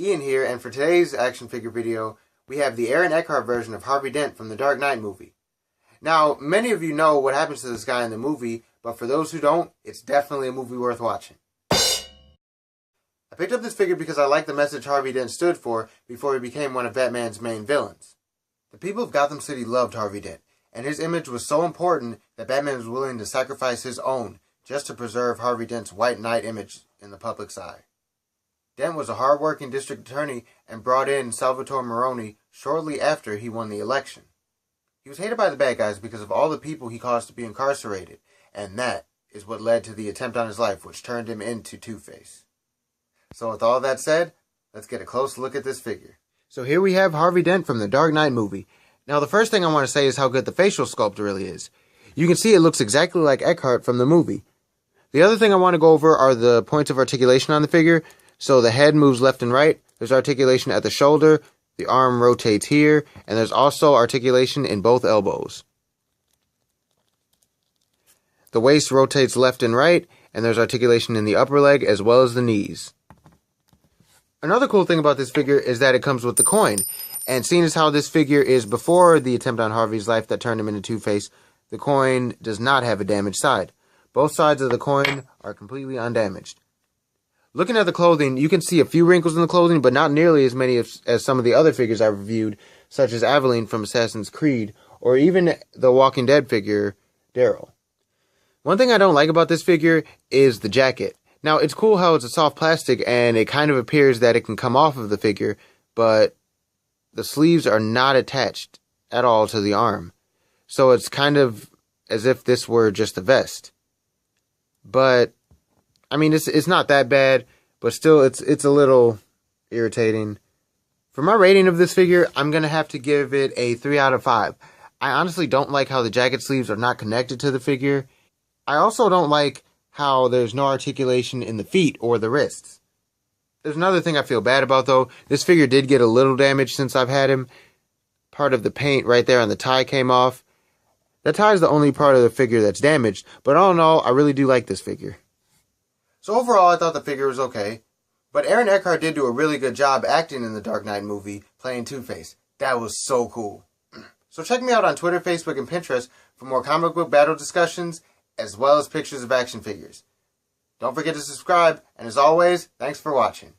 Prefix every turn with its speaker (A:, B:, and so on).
A: Ian here, and for today's action figure video, we have the Aaron Eckhart version of Harvey Dent from the Dark Knight movie. Now, many of you know what happens to this guy in the movie, but for those who don't, it's definitely a movie worth watching. I picked up this figure because I like the message Harvey Dent stood for before he became one of Batman's main villains. The people of Gotham City loved Harvey Dent, and his image was so important that Batman was willing to sacrifice his own just to preserve Harvey Dent's white knight image in the public's eye. Dent was a hard-working district attorney and brought in Salvatore Maroni shortly after he won the election. He was hated by the bad guys because of all the people he caused to be incarcerated, and that is what led to the attempt on his life, which turned him into Two-Face. So with all that said, let's get a close look at this figure. So here we have Harvey Dent from the Dark Knight movie. Now the first thing I want to say is how good the facial sculpt really is. You can see it looks exactly like Eckhart from the movie. The other thing I want to go over are the points of articulation on the figure. So the head moves left and right, there's articulation at the shoulder, the arm rotates here, and there's also articulation in both elbows. The waist rotates left and right, and there's articulation in the upper leg as well as the knees. Another cool thing about this figure is that it comes with the coin, and seeing as how this figure is before the attempt on Harvey's life that turned him into Two-Face, the coin does not have a damaged side. Both sides of the coin are completely undamaged. Looking at the clothing, you can see a few wrinkles in the clothing, but not nearly as many as some of the other figures I've reviewed, such as Aveline from Assassin's Creed, or even the Walking Dead figure, Daryl. One thing I don't like about this figure is the jacket. Now, it's cool how it's a soft plastic, and it kind of appears that it can come off of the figure, but the sleeves are not attached at all to the arm. So it's kind of as if this were just a vest. But I mean, it's not that bad, but still, it's a little irritating. For my rating of this figure, I'm going to have to give it a 3 out of 5. I honestly don't like how the jacket sleeves are not connected to the figure. I also don't like how there's no articulation in the feet or the wrists. There's another thing I feel bad about, though. This figure did get a little damage since I've had him. Part of the paint right there on the tie came off. The tie is the only part of the figure that's damaged, but all in all, I really do like this figure. So overall, I thought the figure was okay, but Aaron Eckhart did do a really good job acting in the Dark Knight movie, playing Two-Face. That was so cool. So check me out on Twitter, Facebook, and Pinterest for more comic book battle discussions, as well as pictures of action figures. Don't forget to subscribe, and as always, thanks for watching.